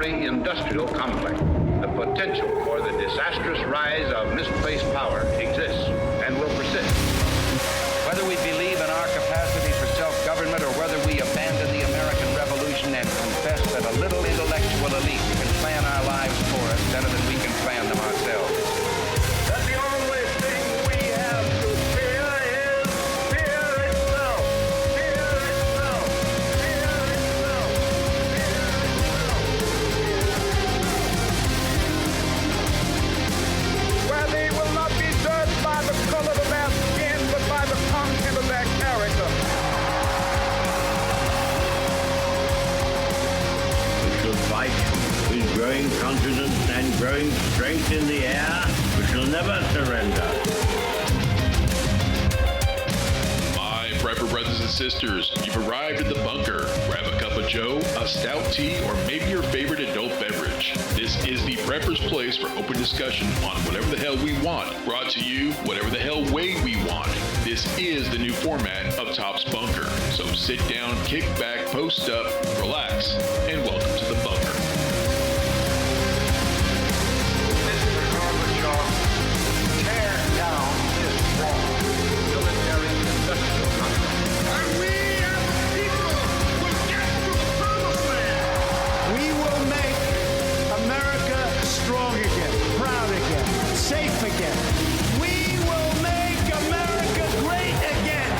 military-industrial complex. The potential for the disastrous rise of misplaced power exists and will persist. Whether we believe in our capacity for self-government or whether we abandon the American Revolution and confess that a little intellectual elite can plan our lives for us better than we can plan them ourselves. That the only thing we have to fear is fear itself. Fear itself. Fear itself. Fear itself. Where they will not be judged by the color of their skin, but by the content of their character. We shall fight with growing confidence and growing strength in the air. We shall never surrender. My prepper brothers and sisters, you've arrived at the bunker. Grab a cup of joe, a stout tea, or maybe your favorite adult beverage. This is the prepper's place for open discussion on whatever the hell we want. Brought to you whatever the hell way we want. This is the new format of Top's Bunker. So sit down, kick back, post up, relax, and welcome to the bunker. Mr. Gorbachev, tear down this wall. Military-industrial complex. And we as a people will get to the promised land. We will make America strong again, proud again, safe again. We will make America great again.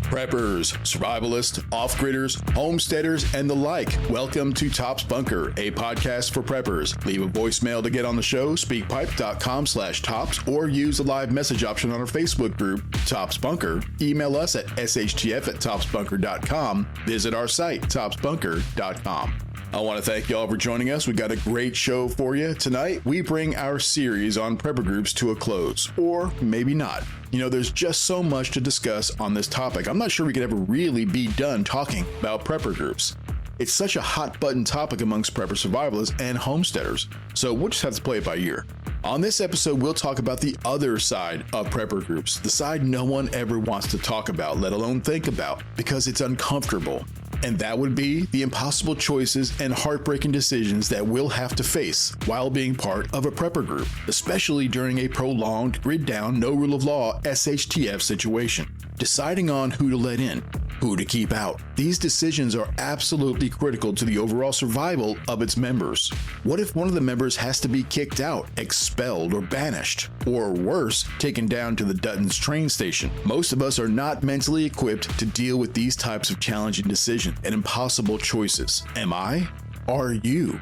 Preppers, survivalists, off-gridders, homesteaders, and the like. Welcome to Top's Bunker, a podcast for preppers. Leave a voicemail to get on the show, speakpipe.com/tops, or use the live message option on our Facebook group, Top's Bunker. Email us at shtf@topsbunker.com. Visit our site, topsbunker.com. I want to thank y'all for joining us. We got a great show for you. Tonight, we bring our series on prepper groups to a close, or maybe not. You know, there's just so much to discuss on this topic. I'm not sure we could ever really be done talking about prepper groups. It's such a hot button topic amongst prepper survivalists and homesteaders, so we'll just have to play it by ear. On this episode, we'll talk about the other side of prepper groups, the side no one ever wants to talk about, let alone think about, because it's uncomfortable. And that would be the impossible choices and heartbreaking decisions that we'll have to face while being part of a prepper group, especially during a prolonged, grid-down, no rule of law SHTF situation. Deciding on who to let in, who to keep out. These decisions are absolutely critical to the overall survival of its members. What if one of the members has to be kicked out, expelled, or banished? Or worse, taken down to the Dutton's train station? Most of us are not mentally equipped to deal with these types of challenging decisions and impossible choices. Am I? Are you?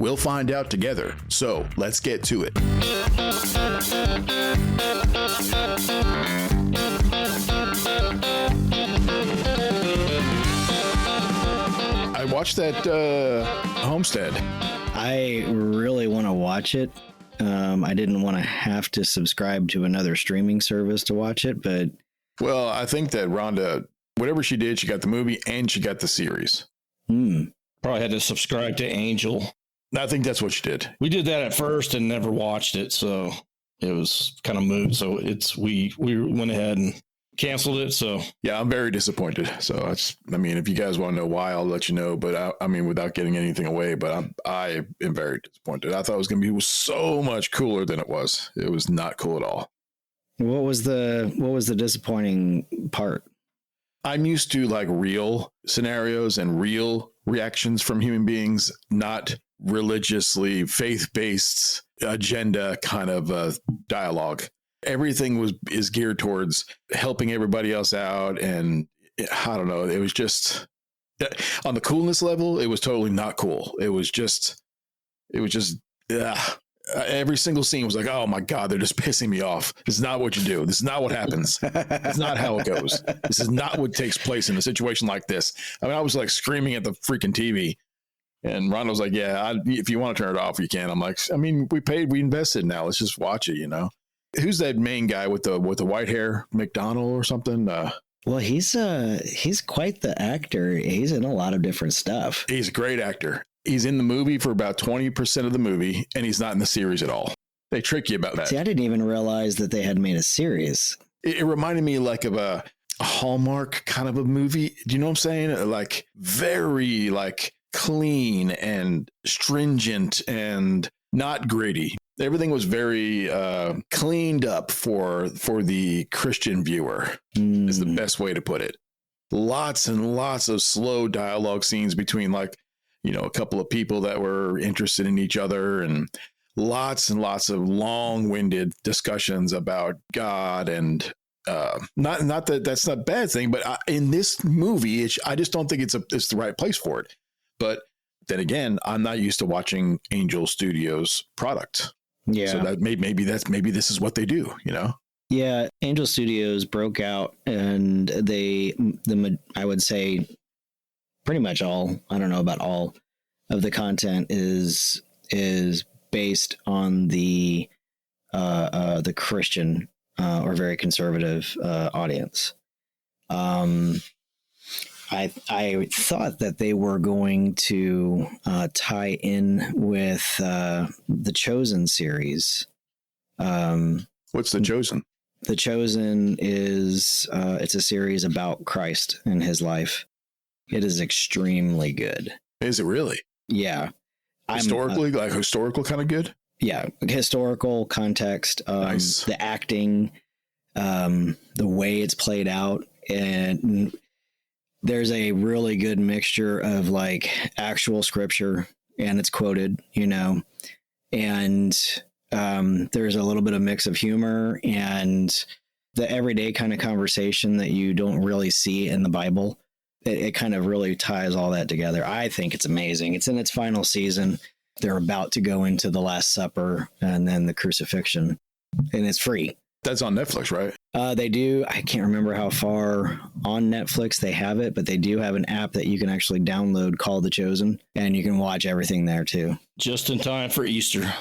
We'll find out together. So let's get to it. I watched that Homestead. I really want to watch it. I didn't want to have to subscribe to another streaming service to watch it, but... Well, I think that Rhonda, whatever she did, she got the movie and she got the series. Probably had to subscribe to Angel. I think that's what she did. We did that at first and never watched it, so it was kind of moot. So we went ahead and canceled it. So yeah, I'm very disappointed. So if you guys want to know why, I'll let you know. But I mean, without getting anything away, but I am very disappointed. I thought it was going to be so much cooler than it was. It was not cool at all. What was the disappointing part? I'm used to like real scenarios and real reactions from human beings, not religiously faith-based agenda kind of dialogue. Everything is geared towards helping everybody else out. And I don't know, it was just on the coolness level, it was totally not cool. It was just every single scene was like, oh my God, they're just pissing me off. This is not what you do. This is not what happens. It's not how it goes. This is not what takes place in a situation like this. I mean, I was like screaming at the freaking TV. And Ron was like, yeah, if you want to turn it off, you can. I'm like, I mean, we invested now. Let's just watch it, you know? Who's that main guy with the white hair? McDonald or something? Well, he's quite the actor. He's in a lot of different stuff. He's a great actor. he's in the movie for about 20% of the movie, and he's not in the series at all. They trick you about that. See, I didn't even realize that they had made a series. It reminded me like of a Hallmark kind of a movie. Do you know what I'm saying? Like very like clean and stringent and not gritty. Everything was very cleaned up for the Christian viewer, is the best way to put it. Lots and lots of slow dialogue scenes between like, you know, a couple of people that were interested in each other, and lots of long-winded discussions about God. And not that that's not a bad thing, but in this movie, I just don't think it's the right place for it. But then again, I'm not used to watching Angel Studios product. Yeah. So that maybe this is what they do, you know? Yeah. Angel Studios broke out, and I would say pretty much all, I don't know about all of the content is based on the Christian or very conservative audience. I thought that they were going to tie in with the Chosen series. What's The Chosen? The Chosen is it's a series about Christ and his life. It is extremely good. Is it really? Yeah. Historically, like historical kind of good? Yeah. Historical context, nice. The acting, the way it's played out, and there's a really good mixture of like actual scripture, and it's quoted, you know, and there's a little bit of mix of humor and the everyday kind of conversation that you don't really see in the Bible. It kind of really ties all that together. I think it's amazing. It's in its final season. They're about to go into the Last Supper and then the crucifixion, and it's free. That's on Netflix, right? They do. I can't remember how far on Netflix they have it, but they do have an app that you can actually download called The Chosen, and you can watch everything there too. Just in time for Easter.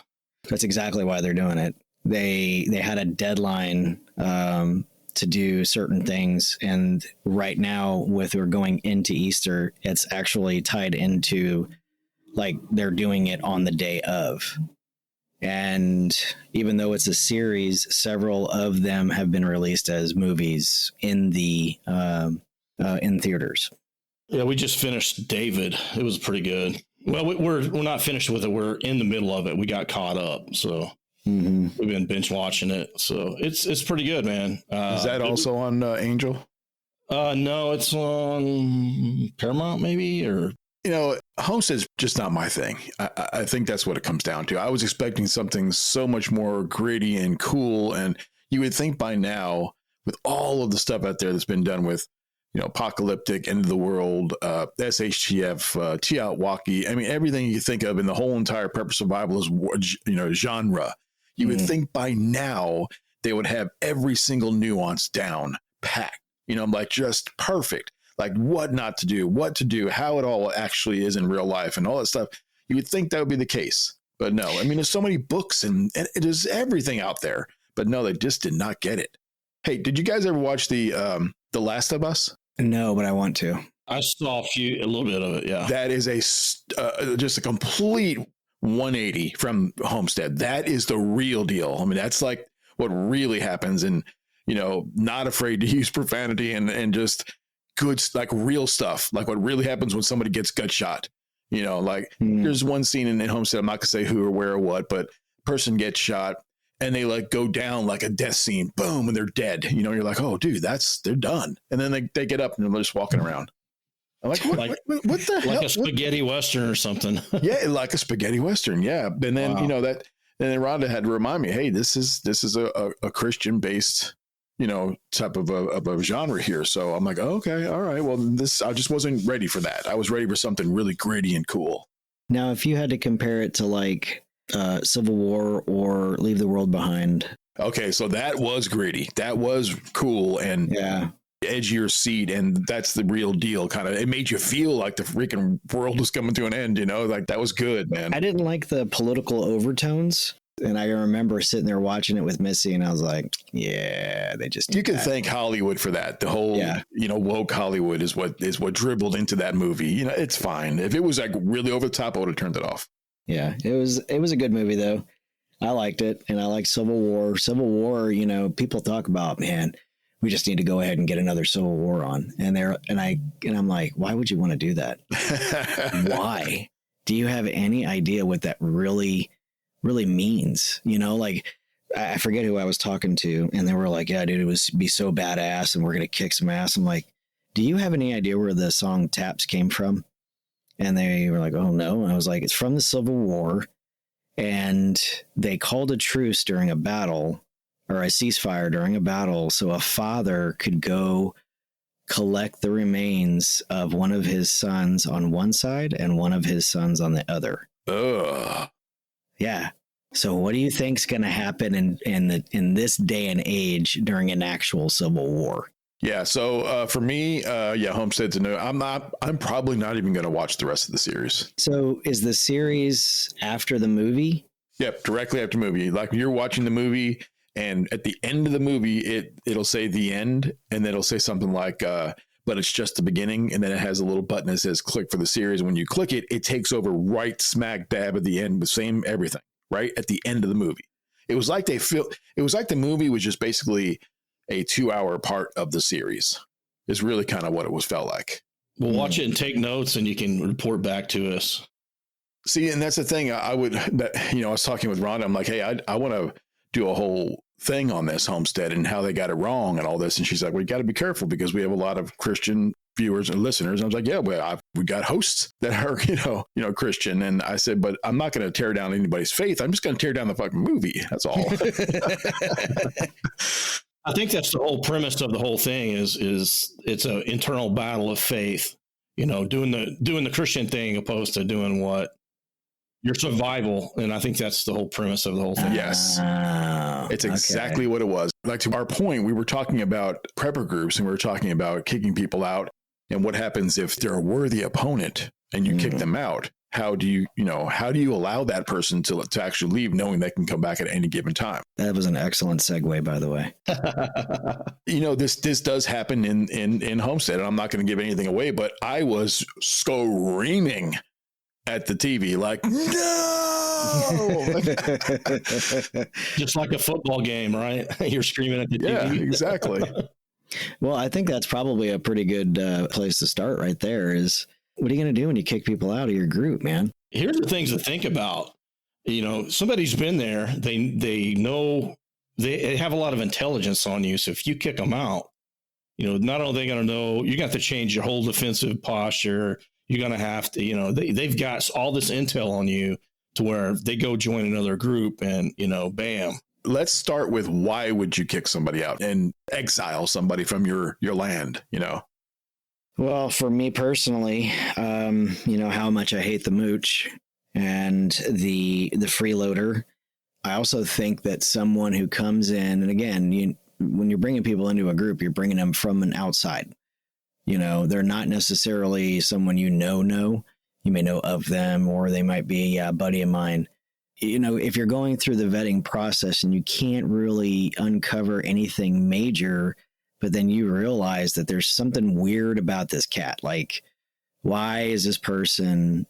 That's exactly why they're doing it. They had a deadline to do certain things, and right now, we're going into Easter, it's actually tied into like they're doing it on the day of. And even though it's a series, several of them have been released as movies in the in theaters. Yeah, we just finished David. It was pretty good. Well, we're not finished with it. We're in the middle of it. We got caught up, so we've been binge watching it. So it's pretty good, man. Is that also on Angel? No, it's on Paramount, maybe, or. You know, Homestead's just not my thing. I think that's what it comes down to. I was expecting something so much more gritty and cool. And you would think by now, with all of the stuff out there that's been done with, you know, apocalyptic, end of the world, SHTF, Tiawaki, I mean, everything you think of in the whole entire purpose of Bible is, you know, genre. You would think by now they would have every single nuance down packed, you know, like just perfect. Like what not to do, what to do, how it all actually is in real life and all that stuff. You would think that would be the case. But no, I mean, there's so many books and it is everything out there. But no, they just did not get it. Hey, did you guys ever watch The Last of Us? No, but I want to. I saw a little bit of it, yeah. That is just a complete 180 from Homestead. That is the real deal. I mean, that's like what really happens, and, you know, not afraid to use profanity and just good, like real stuff, like what really happens when somebody gets gut shot. You know, like there's one scene in Homestead, I'm not gonna say who or where or what, but person gets shot and they like go down like a death scene, boom, and they're dead. You know, you're like, oh dude, they're done. And then they get up and they're just walking around. I'm like, what the hell? Like a spaghetti Western or something. Yeah, like a spaghetti Western. Yeah. And then, you know, and then Rhonda had to remind me, hey, this is a Christian based, you know, type of a genre here. So I'm like, oh, okay, all right. Well, I just wasn't ready for that. I was ready for something really gritty and cool. Now, if you had to compare it to like Civil War or Leave the World Behind. Okay, so that was gritty. That was cool and edge of your seat, and that's the real deal. Kind of, it made you feel like the freaking world was coming to an end. You know, like that was good, man. I didn't like the political overtones. And I remember sitting there watching it with Missy, and I was like, yeah, they just You can thank Hollywood for that. The whole, woke Hollywood is what dribbled into that movie. It's fine. If it was like really over the top, I would have turned it off. Yeah, it was a good movie though. I liked it, and I liked Civil War. Civil War, people talk about, man, we just need to go ahead and get another Civil War on. And I'm like, why would you want to do that? Why? Do you have any idea what that really means? I forget who I was talking to, and they were like, yeah, dude, it would be so badass, and we're going to kick some ass. I'm like, do you have any idea where the song Taps came from? And they were like, oh no. And I was like, it's from the Civil War. And they called a truce during a battle, or a ceasefire during a battle, so a father could go collect the remains of one of his sons on one side and one of his sons on the other. Ugh. Yeah. So what do you think's going to happen in this day and age during an actual civil war? Yeah. So for me, Homestead's a no. I'm probably not even going to watch the rest of the series. So is the series after the movie? Yep. Directly after movie. Like you're watching the movie, and at the end of the movie, it'll say the end, and then it'll say something like, but it's just the beginning. And then it has a little button that says click for the series. And when you click it, it takes over right smack dab at the end, the same everything, right at the end of the movie. It was like the movie was just basically a 2-hour part of the series. Is really kind of what it felt like. We'll watch it and take notes, and you can report back to us. See, and that's the thing. I was talking with Rhonda. I'm like, hey, I want to do a whole thing on this Homestead and how they got it wrong and all this. And she's like, well, you got to be careful because we have a lot of Christian viewers and listeners. And I was like, yeah, well, we got hosts that are, Christian. And I said, but I'm not going to tear down anybody's faith. I'm just going to tear down the fucking movie. That's all. I think that's the whole premise of the whole thing is it's an internal battle of faith, doing the Christian thing opposed to doing what your survival. And I think that's the whole premise of the whole thing. Yes. It's exactly what it was. Like to our point, we were talking about prepper groups and we were talking about kicking people out and what happens if they're a worthy opponent and you kick them out. How do you allow that person to actually leave knowing they can come back at any given time? That was an excellent segue, by the way. This does happen in Homestead, and I'm not going to give anything away, but I was screaming at the TV like, no! Just like a football game, right? You're screaming at the TV. Yeah, exactly. Well, I think that's probably a pretty good place to start right there is, what are you going to do when you kick people out of your group, man? Here's the things to think about. Somebody's been there. They know they have a lot of intelligence on you. So if you kick them out, not only are they going to know, you got to change your whole defensive posture. You're going to have to, they've got all this intel on you to where they go join another group and, bam. Let's start with why would you kick somebody out and exile somebody from your land, Well, for me personally, how much I hate the mooch and the freeloader. I also think that someone who comes in, and again, when you're bringing people into a group, you're bringing them from an outside. They're not necessarily someone you know. You may know of them, or they might be a buddy of mine. If you're going through the vetting process and you can't really uncover anything major, but then you realize that there's something weird about this cat. Like, why is this person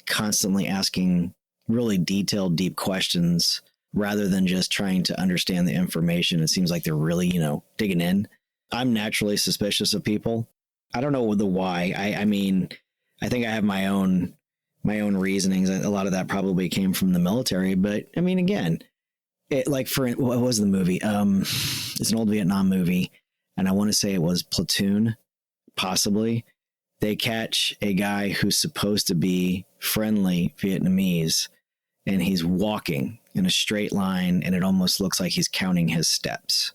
constantly asking really detailed, deep questions rather than just trying to understand the information? It seems like they're really, digging in. I'm naturally suspicious of people. I don't know the why. I mean, I think I have my own reasonings. A lot of that probably came from the military. But I mean, again, what was the movie? It's an old Vietnam movie, and I want to say it was Platoon, possibly. They catch a guy who's supposed to be friendly Vietnamese, and he's walking in a straight line, and it almost looks like he's counting his steps.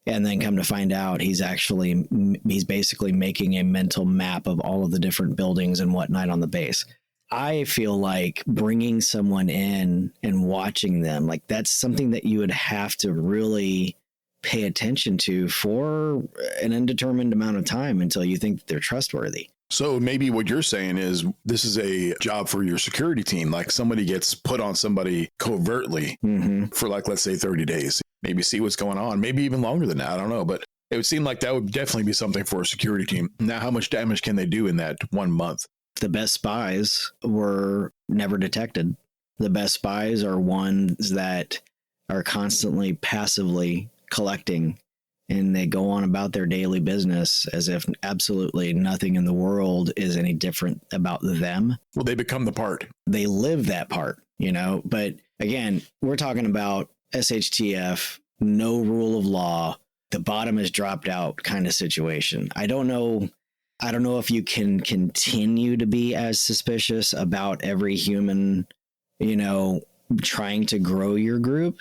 And then come to find out, he's basically making a mental map of all of the different buildings and whatnot on the base. I feel like bringing someone in and watching them, like that's something that you would have to really pay attention to for an indeterminate amount of time until you think that they're trustworthy. So maybe what you're saying is this is a job for your security team. Like somebody gets put on somebody covertly for like, let's say 30 days, maybe see what's going on, maybe even longer than that. I don't know, but it would seem like that would definitely be something for a security team. Now, how much damage can they do in that 1 month? The best spies were never detected. The best spies are ones that are constantly passively collecting, and they go on about their daily business as if absolutely nothing in the world is any different about them. Well, they become the part. They live that part, you know. But again, we're talking about SHTF, no rule of law, the bottom is dropped out kind of situation. I don't know if you can continue to be as suspicious about every human, you know, trying to grow your group.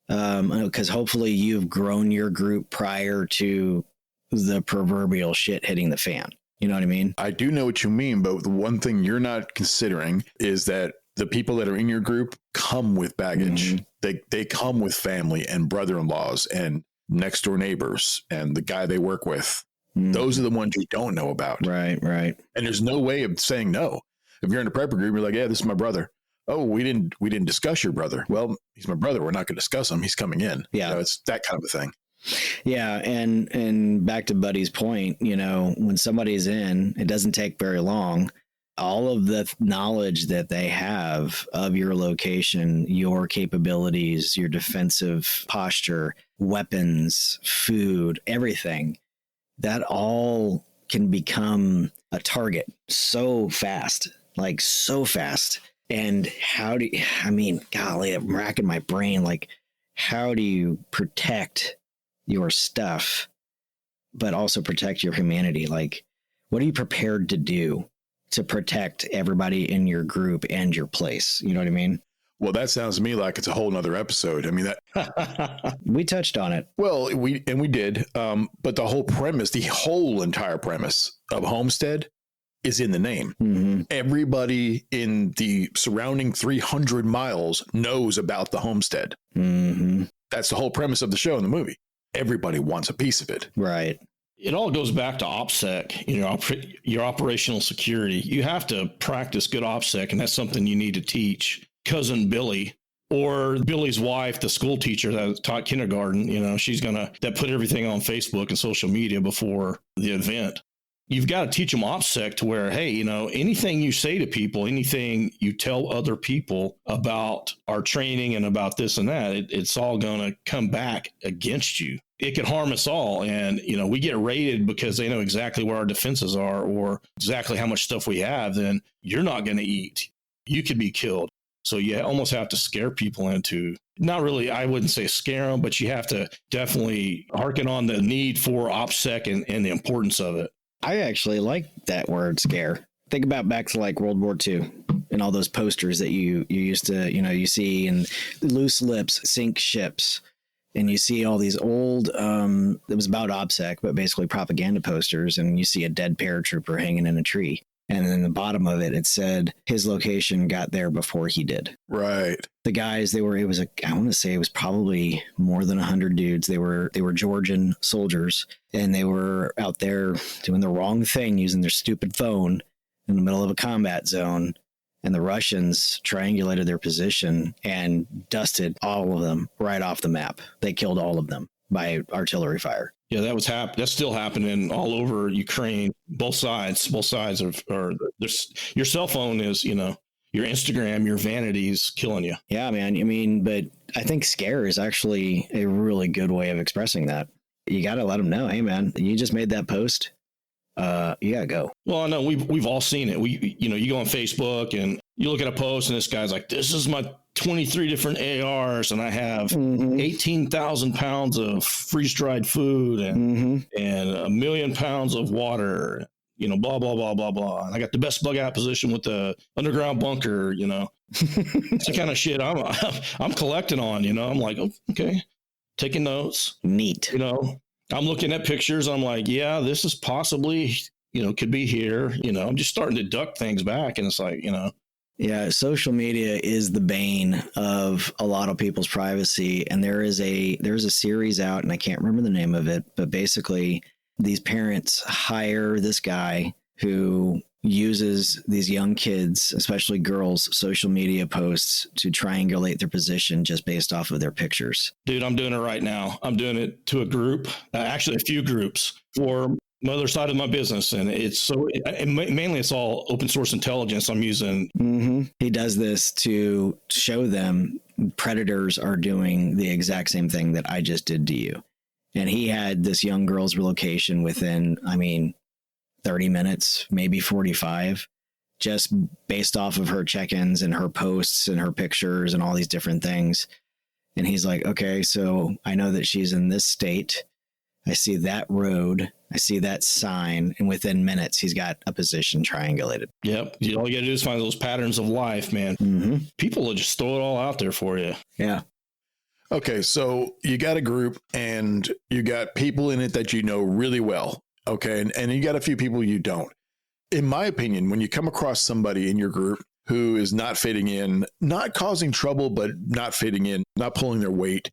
Because hopefully you've grown your group prior to the proverbial shit hitting the fan. You know what I mean? I do know what you mean, but the one thing you're not considering is that the people that are in your group come with baggage. They come with family and brother-in-laws and next door neighbors and the guy they work with. Those are the ones you don't know about. Right. And there's no way of saying no. If you're in a prepper group, you're like, yeah, this is my brother. Oh, we didn't discuss your brother. Well, he's my brother. We're not going to discuss him. He's coming in. Yeah. You know, it's that kind of a thing. Yeah. And back to Buddy's point, you know, when somebody's in, it doesn't take very long. All of the knowledge that they have of your location, your capabilities, your defensive posture, weapons, food, everything, that all can become a target so fast, like so fast. And how do you, I mean, golly, I'm racking my brain. Like, how do you protect your stuff, but also protect your humanity? Like, what are you prepared to do to protect everybody in your group and your place? You know what I mean? Well, that sounds to me like it's a whole nother episode. I mean, that we touched on it. Well, we did. But the whole premise, the whole entire premise of Homestead is in the name. Everybody in the surrounding 300 miles knows about the Homestead. That's the whole premise of the show and the movie. Everybody wants a piece of it. Right. It all goes back to OPSEC, you know, your operational security. You have to practice good OPSEC, and that's something you need to teach cousin Billy or Billy's wife, the school teacher that taught kindergarten. You know, that put everything on Facebook and social media before the event. You've got to teach them OPSEC to where, hey, you know, anything you say to people, anything you tell other people about our training and about this and that, it's all going to come back against you. It could harm us all. And, you know, we get raided because they know exactly where our defenses are or exactly how much stuff we have, then you're not going to eat. You could be killed. So you almost have to scare people into, not really, I wouldn't say scare them, but you have to definitely hearken on the need for OPSEC and the importance of it. I actually like that word, scare. Think about back to like World War II and all those posters that you used to, you know, you see in loose lips, sink ships. And you see all these old, it was about OPSEC, but basically propaganda posters. And you see a dead paratrooper hanging in a tree. And then the bottom of it, it said his location got there before he did. Right. The guys, I want to say it was probably more than 100 dudes. They were Georgian soldiers, and they were out there doing the wrong thing, using their stupid phone in the middle of a combat zone. And the Russians triangulated their position and dusted all of them right off the map. They killed all of them by artillery fire. Yeah, that's still happening all over Ukraine. Both sides are your cell phone is, you know, your Instagram, your vanity is killing you. Yeah, man. I mean, but I think scare is actually a really good way of expressing that. You got to let them know, hey, man, you just made that post. You gotta go. Well, I know we've all seen it. You go on Facebook and you look at a post and this guy's like, this is my 23 different ARs and I have 18,000 pounds of freeze dried food and 1 million pounds of water, you know, blah, blah, blah, blah, blah. And I got the best bug out position with the underground bunker, you know, it's the kind of shit I'm collecting on, you know, I'm like, oh, okay, taking notes. Neat. You know, I'm looking at pictures. I'm like, yeah, this is possibly, you know, could be here. You know, I'm just starting to duck things back. And it's like, you know. Yeah, social media is the bane of a lot of people's privacy. And there's a series out, and I can't remember the name of it, but basically these parents hire this guy who uses these young kids, especially girls, social media posts to triangulate their position just based off of their pictures. Dude, I'm doing it right now. I'm doing it to a group, actually a few groups for my other side of my business. And mainly it's all open source intelligence I'm using. Mm-hmm. He does this to show them predators are doing the exact same thing that I just did to you. And he had this young girl's relocation within, 30 minutes, maybe 45, just based off of her check-ins and her posts and her pictures and all these different things. And he's like, okay, so I know that she's in this state. I see that road. I see that sign. And within minutes, he's got a position triangulated. Yep. All you got to do is find those patterns of life, man. Mm-hmm. People will just throw it all out there for you. Yeah. Okay, so you got a group and you got people in it that you know really well. Okay, and you got a few people you don't. In my opinion, when you come across somebody in your group who is not fitting in, not causing trouble, but not fitting in, not pulling their weight,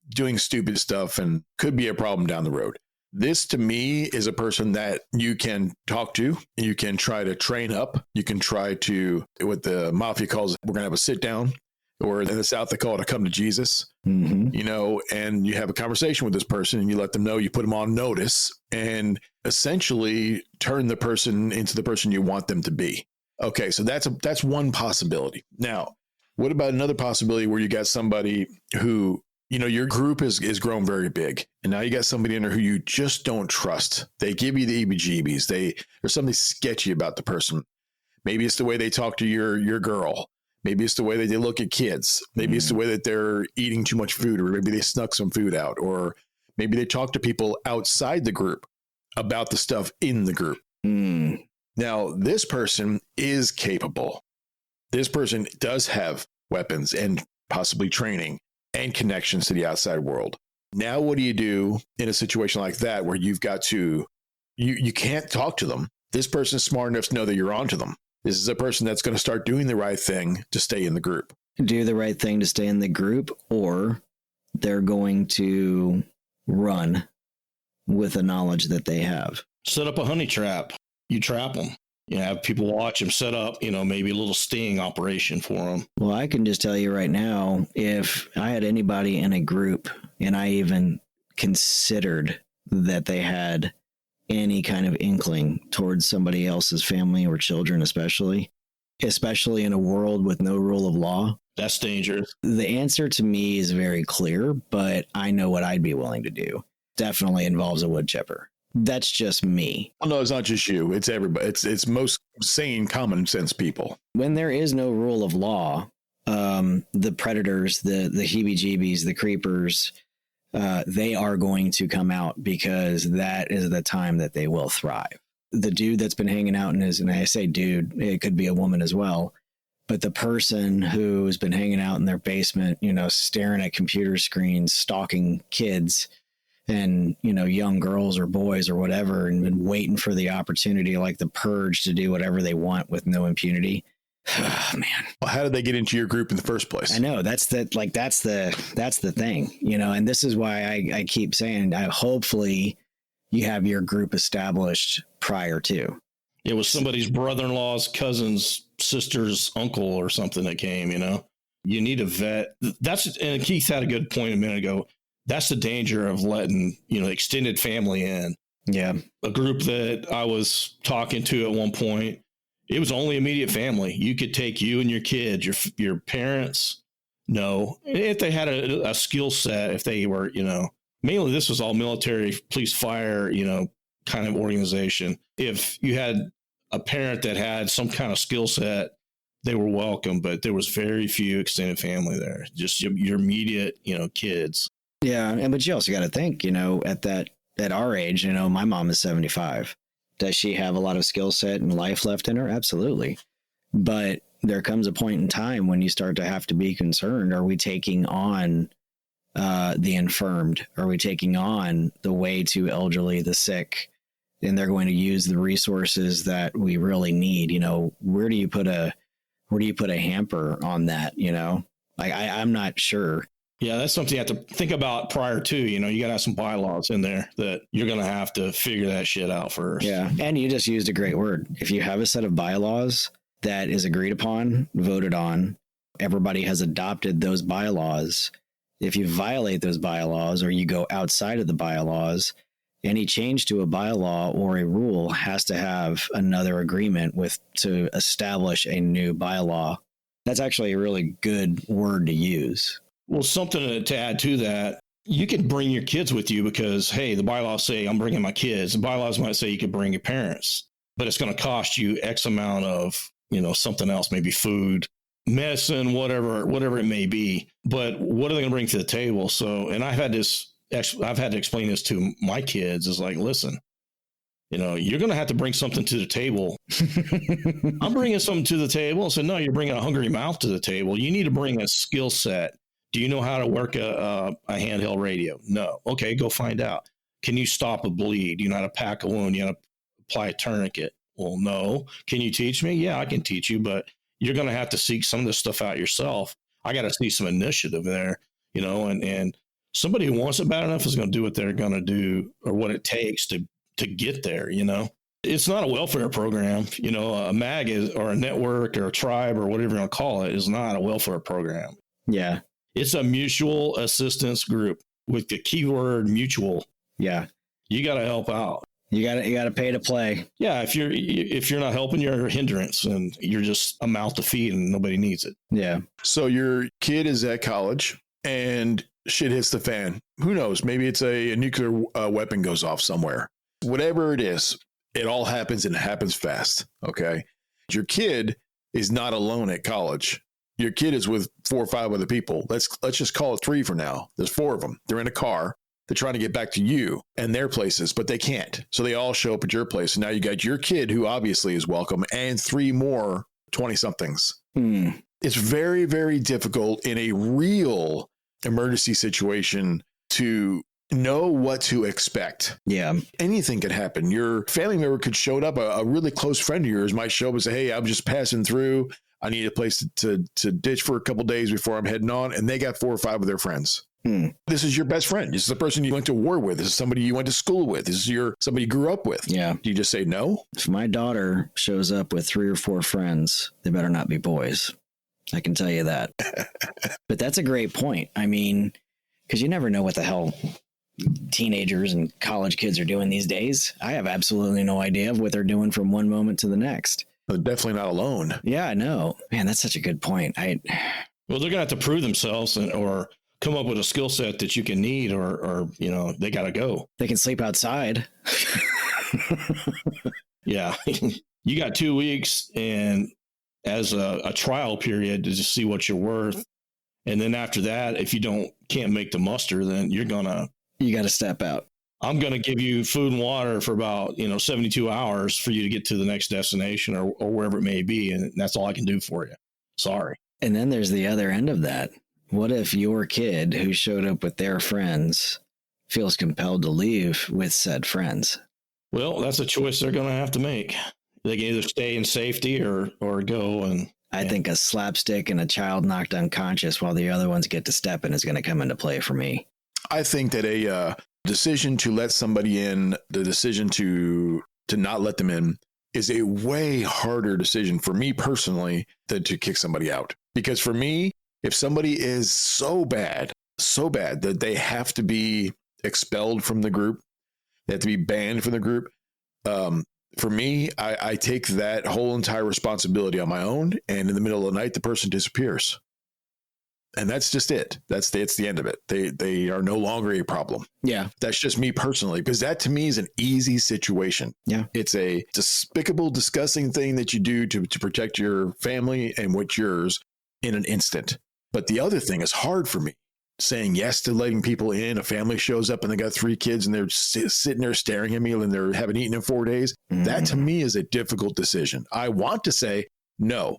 doing stupid stuff, and could be a problem down the road. This, to me, is a person that you can talk to. You can try to train up. You can try to, what the mafia calls, we're going to have a sit down. Or in the South, they call it a come to Jesus, and you have a conversation with this person and you let them know, you put them on notice and essentially turn the person into the person you want them to be. Okay, so that's one possibility. Now, what about another possibility where you got somebody who, your group is grown very big, and now you got somebody in there who you just don't trust. They give you the EBGBs. There's something sketchy about the person. Maybe it's the way they talk to your girl. Maybe it's the way that they look at kids. Maybe it's the way that they're eating too much food, or maybe they snuck some food out, or maybe they talk to people outside the group about the stuff in the group. Now, this person is capable. This person does have weapons and possibly training and connections to the outside world. Now, what do you do in a situation like that where you've got to, you can't talk to them? This person's smart enough to know that you're onto them. This is a person that's going to start doing the right thing to stay in the group. Do the right thing to stay in the group, or they're going to run with the knowledge that they have. Set up a honey trap. You trap them. You have people watch them, set up, maybe a little sting operation for them. Well, I can just tell you right now, if I had anybody in a group and I even considered that they had any kind of inkling towards somebody else's family or children, especially in a world with no rule of law, that's dangerous. The answer to me is very clear, but I know what I'd be willing to do. Definitely involves a wood chipper. That's just me. Well, no, it's not just you. It's everybody. It's most sane, common sense people. When there is no rule of law, the predators, the heebie-jeebies, the creepers, they are going to come out, because that is the time that they will thrive. The dude that's been hanging out and I say dude, it could be a woman as well, but the person who's been hanging out in their basement, staring at computer screens, stalking kids and, young girls or boys or whatever, and been waiting for the opportunity, like the Purge, to do whatever they want with no impunity. Oh, man. Well, how did they get into your group in the first place? I know that's the thing, and this is why I keep saying, hopefully you have your group established prior to. It was somebody's brother-in-law's cousin's sister's uncle or something that came, you need a vet. And Keith had a good point a minute ago. That's the danger of letting, extended family in. Yeah. A group that I was talking to at one point, it was only immediate family. You could take you and your kids, your parents. No, if they had a skill set, if they were, mainly this was all military, police, fire, kind of organization. If you had a parent that had some kind of skill set, they were welcome, but there was very few extended family there. Just your immediate, kids. Yeah. But you also got to think, at our age, my mom is 75. Does she have a lot of skill set and life left in her? Absolutely. But there comes a point in time when you start to have to be concerned. Are we taking on the infirmed? Are we taking on the way too elderly, the sick? And they're going to use the resources that we really need. Where do you put a hamper on that? I'm not sure. Yeah, that's something you have to think about prior to. You got to have some bylaws in there that you're going to have to figure that shit out first. Yeah. And you just used a great word. If you have a set of bylaws that is agreed upon, voted on, everybody has adopted those bylaws. If you violate those bylaws or you go outside of the bylaws, any change to a bylaw or a rule has to have another agreement to establish a new bylaw. That's actually a really good word to use. Well, something to add to that, you can bring your kids with you because, hey, the bylaws say I'm bringing my kids. The bylaws might say you can bring your parents, but it's going to cost you X amount of, something else, maybe food, medicine, whatever it may be. But what are they going to bring to the table? So, and I've had to explain this to my kids is like, listen, you're going to have to bring something to the table. I'm bringing something to the table. And said, no, you're bringing a hungry mouth to the table. You need to bring a skill set. Do you know how to work a handheld radio? No. Okay, go find out. Can you stop a bleed? Do you know how to pack a wound? You know how to apply a tourniquet? Well, no. Can you teach me? Yeah, I can teach you, but you're going to have to seek some of this stuff out yourself. I got to see some initiative there, and somebody who wants it bad enough is going to do what they're going to do or what it takes to get there, It's not a welfare program, a MAG or a network or a tribe or whatever you want to call it is not a welfare program. Yeah. It's a mutual assistance group with the keyword mutual. Yeah. You got to help out. You got to pay to play. Yeah. If you're not helping, you're a hindrance and you're just a mouth to feed and nobody needs it. Yeah. So your kid is at college and shit hits the fan. Who knows? Maybe it's a nuclear weapon goes off somewhere. Whatever it is, it all happens and it happens fast. Okay. Your kid is not alone at college. Your kid is with 4 or 5 other people. Let's just call it 3 for now. There's 4 of them. They're in a car. They're trying to get back to you and their places, but they can't. So they all show up at your place. And now you got your kid who obviously is welcome and 3 more 20-somethings. It's very, very difficult in a real emergency situation to know what to expect. Yeah. Anything could happen. Your family member could show up. A really close friend of yours might show up and say, hey, I'm just passing through. I need a place to ditch for a couple of days before I'm heading on. And they got 4 or 5 of their friends. This is your best friend. This is the person you went to war with. This is somebody you went to school with. This is somebody you grew up with. Yeah. Do you just say no? If my daughter shows up with 3 or 4 friends, they better not be boys. I can tell you that. But that's a great point. I mean, because you never know what the hell teenagers and college kids are doing these days. I have absolutely no idea of what they're doing from one moment to the next. They're definitely not alone. Yeah, I know. Man, that's such a good point. Well, they're going to have to prove themselves or come up with a skill set that you can need or they got to go. They can sleep outside. Yeah. You got 2 weeks and as a trial period to just see what you're worth. And then after that, if you can't make the muster, then you got to step out. I'm going to give you food and water for about, 72 hours for you to get to the next destination or wherever it may be. And that's all I can do for you. Sorry. And then there's the other end of that. What if your kid who showed up with their friends feels compelled to leave with said friends? Well, that's a choice they're going to have to make. They can either stay in safety or go. And I think a slapstick and a child knocked unconscious while the other ones get to step in is going to come into play for me. I think that a decision to let somebody in, the decision to not let them in is a way harder decision for me personally than to kick somebody out. Because for me, if somebody is so bad that they have to be expelled from the group, they have to be banned from the group, for me, I take that whole entire responsibility on my own. And in the middle of the night, the person disappears. And that's just it. It's the end of it. They are no longer a problem. Yeah. That's just me personally, because that to me is an easy situation. Yeah. It's a despicable, disgusting thing that you do to protect your family and what's yours in an instant. But the other thing is hard for me. Saying yes to letting people in. A family shows up and they got 3 kids and they're sitting there staring at me and they haven't eaten in 4 days. That to me is a difficult decision. I want to say, no,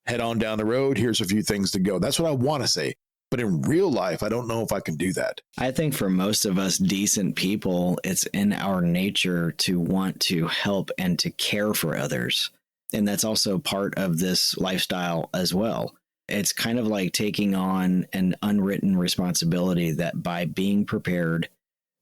head on down the road. Here's a few things to go. That's what I want to say. But in real life, I don't know if I can do that. I think for most of us decent people, it's in our nature to want to help and to care for others. And that's also part of this lifestyle as well. It's kind of like taking on an unwritten responsibility that by being prepared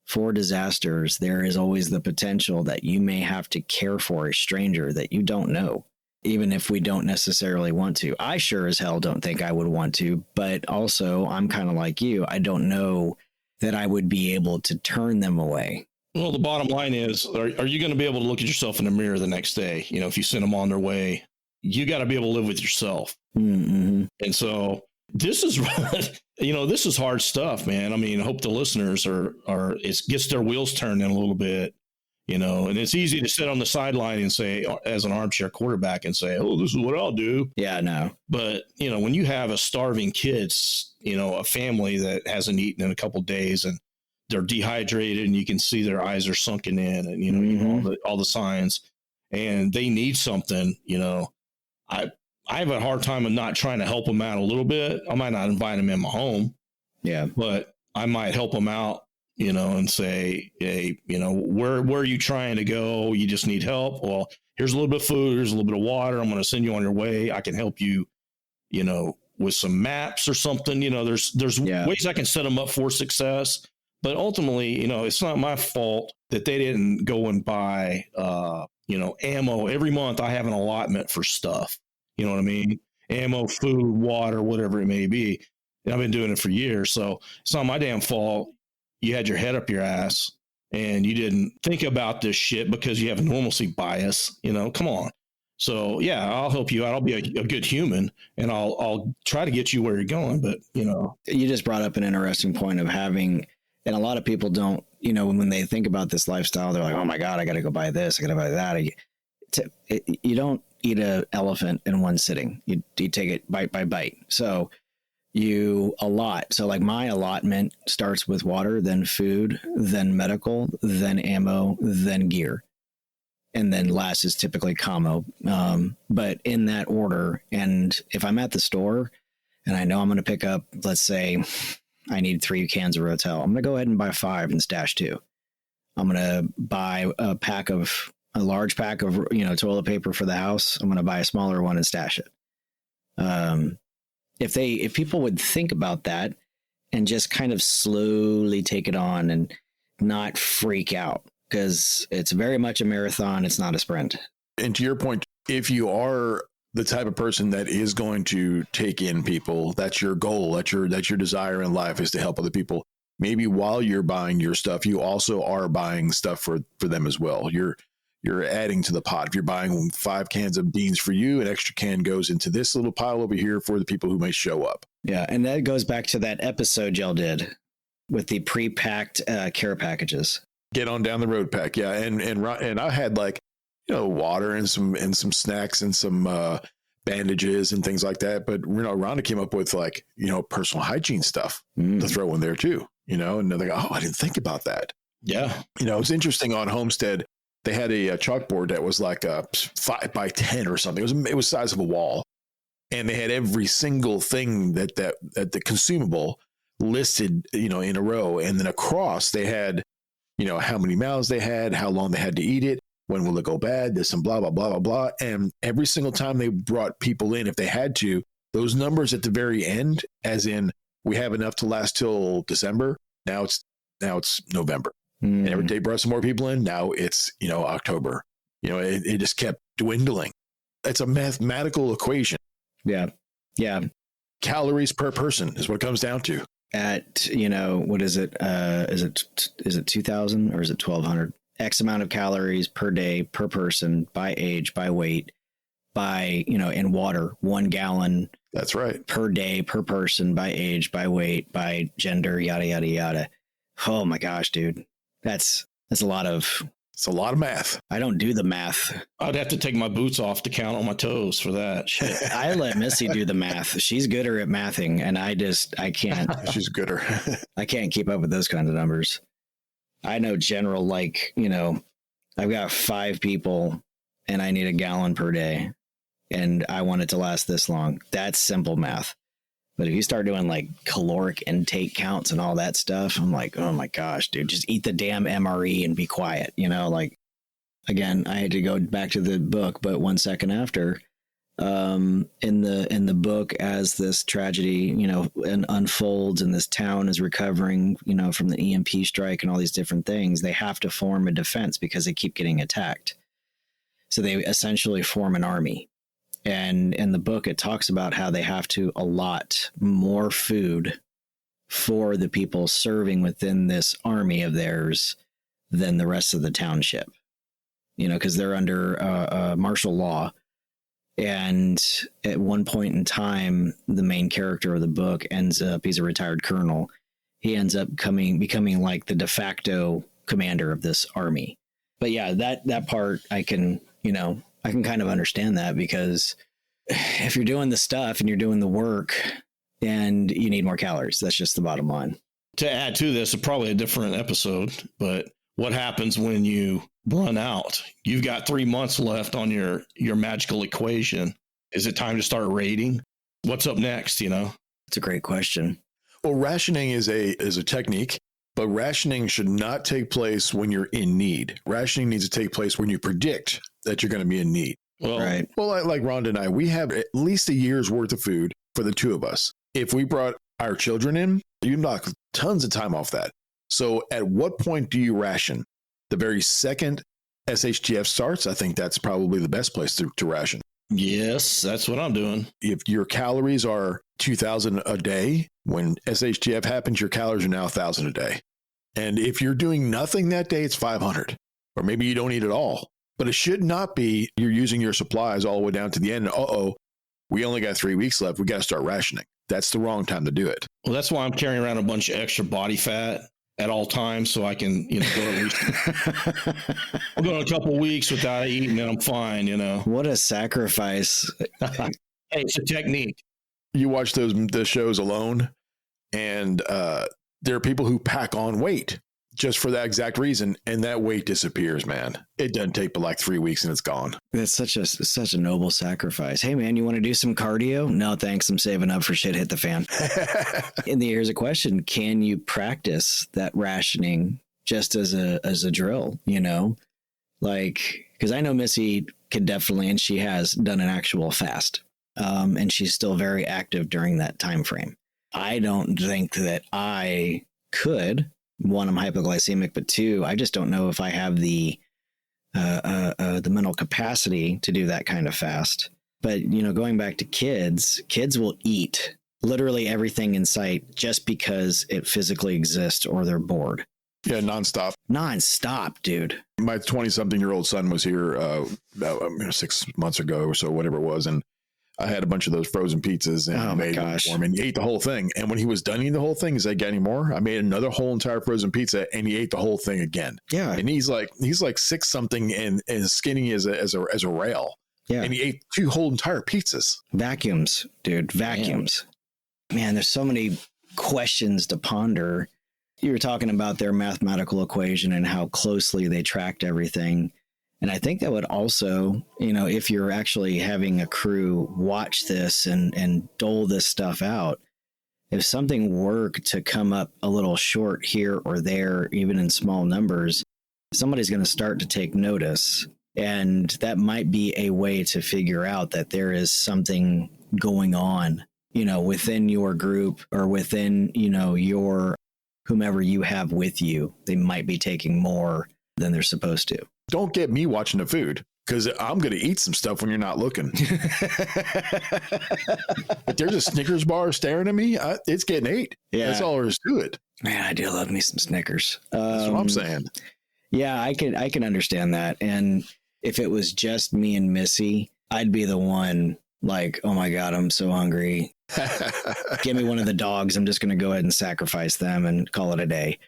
for disasters, there is always the potential that you may have to care for a stranger that you don't know, even if we don't necessarily want to. I sure as hell don't think I would want to, but also I'm kind of like you. I don't know that I would be able to turn them away. Well, the bottom line is, are you going to be able to look at yourself in the mirror the next day? You know, if you send them on their way, you got to be able to live with yourself. Mm-hmm. And so this is, this is hard stuff, man. I mean, I hope the listeners it gets their wheels turned in a little bit, and it's easy to sit on the sideline and say, as an armchair quarterback, and say, oh, this is what I'll do. Yeah, no. But, when you have a starving kids, a family that hasn't eaten in a couple of days and they're dehydrated and you can see their eyes are sunken in and, Mm-hmm. all the signs, and they need something, I have a hard time of not trying to help them out a little bit. I might not invite them in my home. Yeah. But I might help them out, and say, hey, where are you trying to go? You just need help. Well, here's a little bit of food. Here's a little bit of water. I'm going to send you on your way. I can help you, with some maps or something. There's ways I can set them up for success. But ultimately, it's not my fault that they didn't go and buy, ammo. Every month I have an allotment for stuff. You know what I mean? Ammo, food, water, whatever it may be. And I've been doing it for years. So it's not my damn fault. You had your head up your ass and you didn't think about this shit because you have a normalcy bias. Come on. So, yeah, I'll help you out. I'll be a good human and I'll try to get you where you're going. But, You just brought up an interesting point of having, and a lot of people don't, when they think about this lifestyle, they're like, oh my God, I got to go buy this. I got to buy that. You don't eat an elephant in one sitting. You take it bite by bite. So you allot. So like my allotment starts with water, then food, then medical, then ammo, then gear. And then last is typically commo. But in that order. And if I'm at the store and I know I'm going to pick up, let's say I need 3 cans of Rotel, I'm going to go ahead and buy 5 and stash 2. I'm going to buy a large pack of, toilet paper for the house. I'm going to buy a smaller one and stash it. If people would think about that and just kind of slowly take it on and not freak out, because it's very much a marathon. It's not a sprint. And to your point, if you are the type of person that is going to take in people, that's your goal, that's your desire in life, is to help other people. Maybe while you're buying your stuff, you also are buying stuff for them as well. You're adding to the pot. If you're buying 5 cans of beans for you, an extra can goes into this little pile over here for the people who may show up. Yeah, and that goes back to that episode y'all did with the pre-packed care packages. Get on down the road pack, yeah. And I had water and some snacks and some bandages and things like that. But Rhonda came up with personal hygiene stuff to throw in there too. And they're like, oh, I didn't think about that. Yeah, it's interesting on Homestead. They had a chalkboard that was like a 5 by 10 or something. It was the size of a wall, and they had every single thing that the consumable listed, in a row, and then across they had, how many mouths they had, how long they had to eat it, when will it go bad, this and blah blah blah blah blah. And every single time they brought people in, if they had to, those numbers at the very end, as in we have enough to last till December. Now it's November. And every day brought some more people in. Now it's, October. It just kept dwindling. It's a mathematical equation. Yeah. Yeah. Calories per person is what it comes down to. At, what is it? Is it 2,000 or is it 1,200? X amount of calories per day, per person, by age, by weight, by, in water, 1 gallon. That's right. Per day, per person, by age, by weight, by gender, yada, yada, yada. Oh my gosh, dude. That's a lot of math. I don't do the math. I'd have to take my boots off to count on my toes for that. Shit. I let Missy do the math. She's gooder at mathing, and I can't. She's gooder. I can't keep up with those kinds of numbers. I know general, I've got 5 people and I need 1 gallon per day and I want it to last this long. That's simple math. But if you start doing caloric intake counts and all that stuff, I'm like, oh my gosh, dude, just eat the damn MRE and be quiet. Again, I had to go back to the book, but 1 second after, in the book, as this tragedy, and unfolds, and this town is recovering, from the EMP strike and all these different things, they have to form a defense because they keep getting attacked. So they essentially form an army. And in the book, it talks about how they have to allot more food for the people serving within this army of theirs than the rest of the township, because they're under martial law. And at one point in time, the main character of the book he's a retired colonel. He ends up becoming like the de facto commander of this army. But yeah, that part I can kind of understand that, because if you're doing the stuff and you're doing the work and you need more calories, that's just the bottom line. To add to this, probably a different episode, but what happens when you run out? You've got 3 months left on your magical equation. Is it time to start raiding? What's up next? It's a great question. Well, rationing is a technique, but rationing should not take place when you're in need. Rationing needs to take place when you predict that you're going to be in need. Well, right. Well, like Rhonda and I, we have at least a year's worth of food for the two of us. If we brought our children in, you knock tons of time off that. So at what point do you ration? The very second SHTF starts, I think that's probably the best place to ration. Yes, that's what I'm doing. If your calories are 2,000 a day, when SHTF happens, your calories are now 1,000 a day. And if you're doing nothing that day, it's 500. Or maybe you don't eat at all. But it should not be you're using your supplies all the way down to the end. We only got 3 weeks left. We got to start rationing. That's the wrong time to do it. Well, that's why I'm carrying around a bunch of extra body fat at all times, so I can, go at least. I'm going a couple of weeks without eating, and I'm fine. What a sacrifice! Hey, it's a technique. You watch the shows alone, and there are people who pack on weight just for that exact reason, and that weight disappears, man. It doesn't take but like 3 weeks and it's gone. That's such a noble sacrifice. Hey, man, you want to do some cardio? No, thanks. I'm saving up for shit hit the fan. And here's a question. Can you practice that rationing just as a drill, Like, because I know Missy could definitely, and she has done an actual fast. And she's still very active during that time frame. I don't think that I could. One, I'm hypoglycemic, but two, I just don't know if I have the mental capacity to do that kind of fast. But, going back to kids will eat literally everything in sight just because it physically exists or they're bored. Yeah, nonstop, dude. My 20-something-year-old son was here about 6 months ago or so, whatever it was, and I had a bunch of those frozen pizzas and made them for him, and he ate the whole thing. And when he was done eating the whole thing, he's like, "Got any more?" I made another whole entire frozen pizza, and he ate the whole thing again. Yeah, and he's like 6-something and as skinny as a rail. Yeah, and he ate 2 whole entire pizzas. Vacuums, dude, vacuums. Man, there's so many questions to ponder. You were talking about their mathematical equation and how closely they tracked everything. And I think that would also, if you're actually having a crew watch this and dole this stuff out, if something were to come up a little short here or there, even in small numbers, somebody's going to start to take notice. And that might be a way to figure out that there is something going on, within your group or within, your whomever you have with you. They might be taking more than they're supposed to. Don't get me watching the food, because I'm going to eat some stuff when you're not looking. If there's a Snickers bar staring at me, it's getting ate. Yeah. That's all there is to it. Man, I do love me some Snickers. That's what I'm saying. Yeah, I can understand that. And if it was just me and Missy, I'd be the one like, oh my God, I'm so hungry. Give me one of the dogs. I'm just going to go ahead and sacrifice them and call it a day.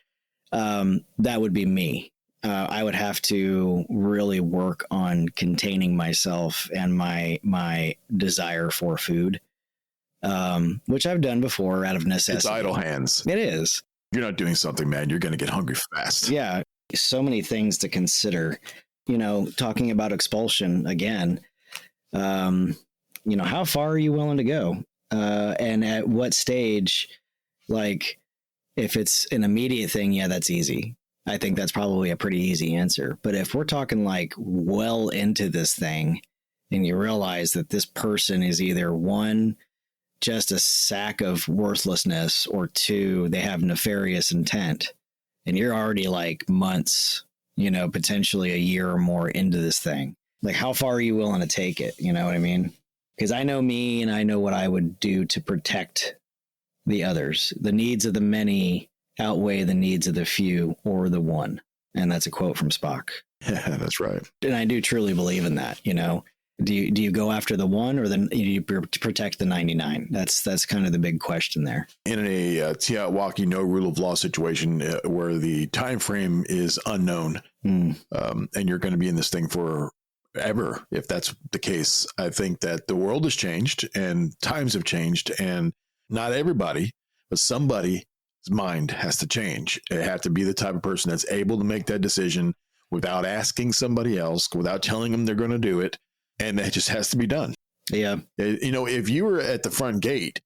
That would be me. I would have to really work on containing myself and my desire for food, which I've done before out of necessity. It's idle hands. It is. You're not doing something, man. You're going to get hungry fast. Yeah. So many things to consider, talking about expulsion again, how far are you willing to go? And at what stage, like if it's an immediate thing, yeah, that's easy. I think that's probably a pretty easy answer. But if we're talking like well into this thing and you realize that this person is either one, just a sack of worthlessness, or two, they have nefarious intent. And you're already like months, potentially a year or more into this thing. Like, how far are you willing to take it? You know what I mean? Because I know me, and I know what I would do to protect the others. The needs of the many outweigh the needs of the few or the one. And that's a quote from Spock. Yeah, that's right. And I do truly believe in that. Do you go after the one, or do you protect the 99? That's kind of the big question there. In a Tiawaki no rule of law situation where the time frame is unknown, and you're going to be in this thing forever, if that's the case, I think that the world has changed and times have changed, and not everybody, but somebody's mind has to change. It has to be the type of person that's able to make that decision without asking somebody else, without telling them they're going to do it. And that just has to be done. Yeah. If you were at the front gate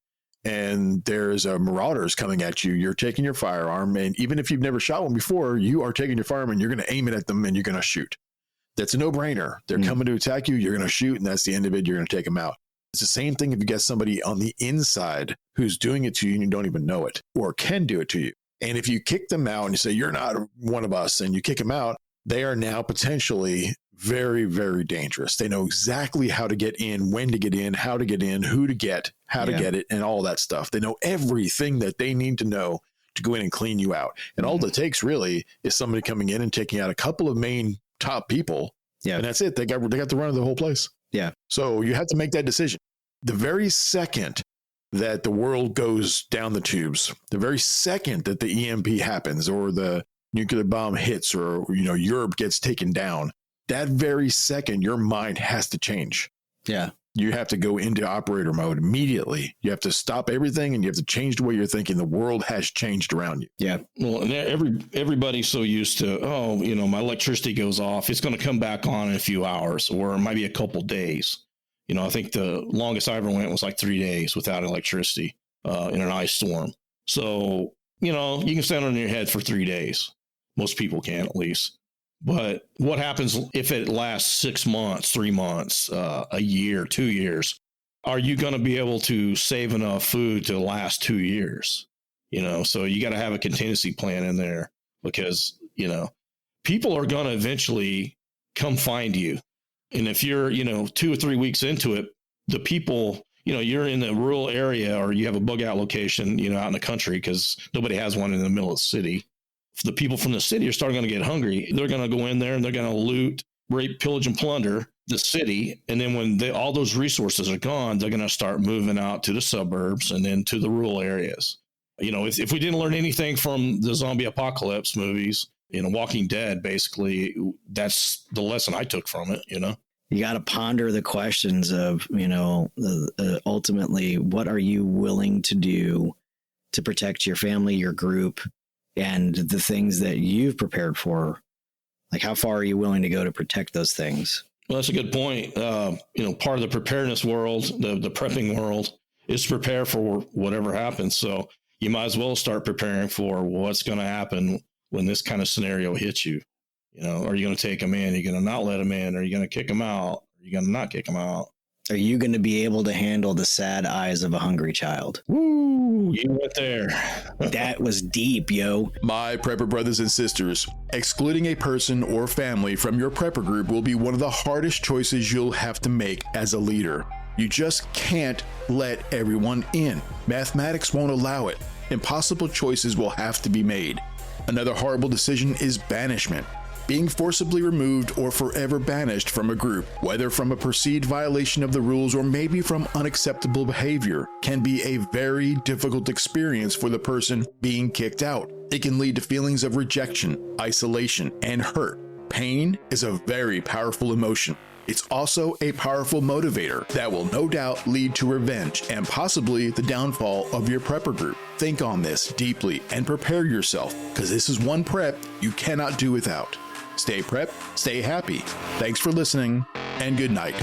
and there's marauders coming at you, you're taking your firearm. And even if you've never shot one before, you are taking your firearm and you're going to aim it at them and you're going to shoot. That's a no-brainer. They're coming to attack you. You're going to shoot. And that's the end of it. You're going to take them out. It's the same thing if you get somebody on the inside who's doing it to you and you don't even know it or can do it to you. And if you kick them out and you say, you're not one of us, and you kick them out, they are now potentially very, very dangerous. They know exactly how to get in, when to get in, how to get in, who to get, how to get it, and all that stuff. They know everything that they need to know to go in and clean you out. And all it takes really is somebody coming in and taking out a couple of main top people. Yeah. And that's it. They got the run of the whole place. Yeah. So you have to make that decision. The very second that the world goes down the tubes, the very second that the EMP happens or the nuclear bomb hits or, Europe gets taken down, that very second, your mind has to change. Yeah. You have to go into operator mode immediately. You have to stop everything and you have to change the way you're thinking. The world has changed around you. Yeah. Well, and everybody's so used to, my electricity goes off. It's going to come back on in a few hours, or it might be a couple days. I think the longest I ever went was like 3 days without electricity in an ice storm. So, you can stand on your head for 3 days. Most people can, at least. But what happens if it lasts 6 months, 3 months, a year, 2 years? Are you going to be able to save enough food to last 2 years? So you got to have a contingency plan in there because, people are going to eventually come find you. And if you're, 2 or 3 weeks into it, the people, you're in a rural area or you have a bug out location, out in the country because nobody has one in the middle of the city. The people from the city are starting to get hungry. They're going to go in there and they're going to loot, rape, pillage, and plunder the city. And then when all those resources are gone, they're going to start moving out to the suburbs and then to the rural areas. If we didn't learn anything from the zombie apocalypse movies, Walking Dead, basically, that's the lesson I took from it, You got to ponder the questions of, ultimately, what are you willing to do to protect your family, your group, and the things that you've prepared for? Like, how far are you willing to go to protect those things? Well, that's a good point. Part of the preparedness world, the prepping world, is to prepare for whatever happens. So you might as well start preparing for what's going to happen when this kind of scenario hits you. Are you going to take them in? Are you going to not let them in? Are you going to kick them out? Are you going to not kick them out? Are you going to be able to handle the sad eyes of a hungry child? Woo, you went there. That was deep, yo. My prepper brothers and sisters, excluding a person or family from your prepper group will be one of the hardest choices you'll have to make as a leader. You just can't let everyone in. Mathematics won't allow it. Impossible choices will have to be made. Another horrible decision is banishment. Being forcibly removed or forever banished from a group, whether from a perceived violation of the rules or maybe from unacceptable behavior, can be a very difficult experience for the person being kicked out. It can lead to feelings of rejection, isolation, and hurt. Pain is a very powerful emotion. It's also a powerful motivator that will no doubt lead to revenge and possibly the downfall of your prepper group. Think on this deeply and prepare yourself, because this is one prep you cannot do without. Stay prepped, stay happy. Thanks for listening, and good night.